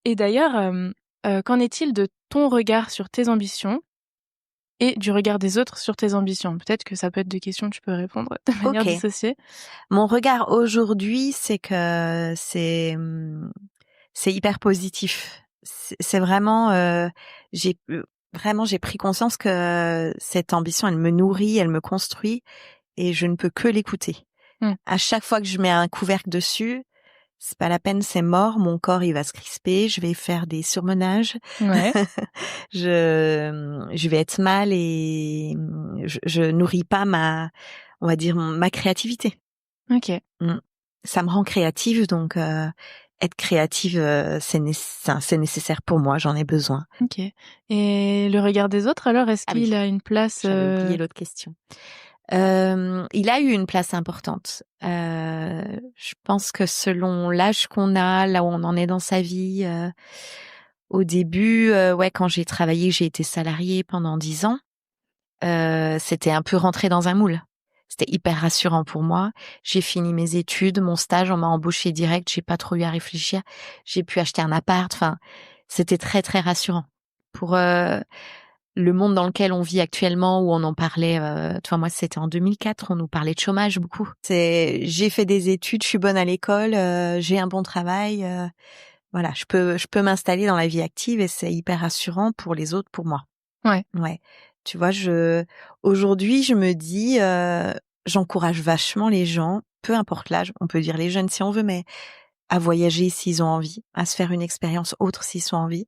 Et d'ailleurs, qu'en est-il de ton regard sur tes ambitions et du regard des autres sur tes ambitions? Peut-être que ça peut être 2 questions que tu peux répondre de manière Ok. dissociée. Mon regard aujourd'hui, c'est que c'est hyper positif. C'est vraiment, j'ai pris conscience que cette ambition, elle me nourrit, elle me construit, et je ne peux que l'écouter. Mmh. À chaque fois que je mets un couvercle dessus, c'est pas la peine, c'est mort. Mon corps, il va se crisper, je vais faire des surmenages, Ouais. je vais être mal, et je nourris pas on va dire, ma créativité. OK. Mmh. Ça me rend créative, donc être créative, c'est nécessaire pour moi, j'en ai besoin. OK. Et le regard des autres alors, est-ce Ah oui, qu'il a une place, j'avais oublié l'autre question. Il a eu une place importante. Je pense que selon l'âge qu'on a, là où on en est dans sa vie, au début, ouais, quand j'ai travaillé, j'ai été salariée pendant 10 ans, c'était un peu rentrer dans un moule. C'était hyper rassurant pour moi. J'ai fini mes études, mon stage, on m'a embauchée direct, j'ai pas trop eu à réfléchir. J'ai pu acheter un appart, enfin, c'était très, très rassurant. Pour le monde dans lequel on vit actuellement, où on en parlait, tu vois, moi, c'était en 2004, on nous parlait de chômage beaucoup. J'ai fait des études, je suis bonne à l'école, j'ai un bon travail, voilà, je peux m'installer dans la vie active, et c'est hyper rassurant pour les autres, pour moi. Ouais. Ouais. Tu vois, aujourd'hui, je me dis, j'encourage vachement les gens, peu importe l'âge, on peut dire les jeunes si on veut, mais à voyager s'ils ont envie, à se faire une expérience autre s'ils ont envie.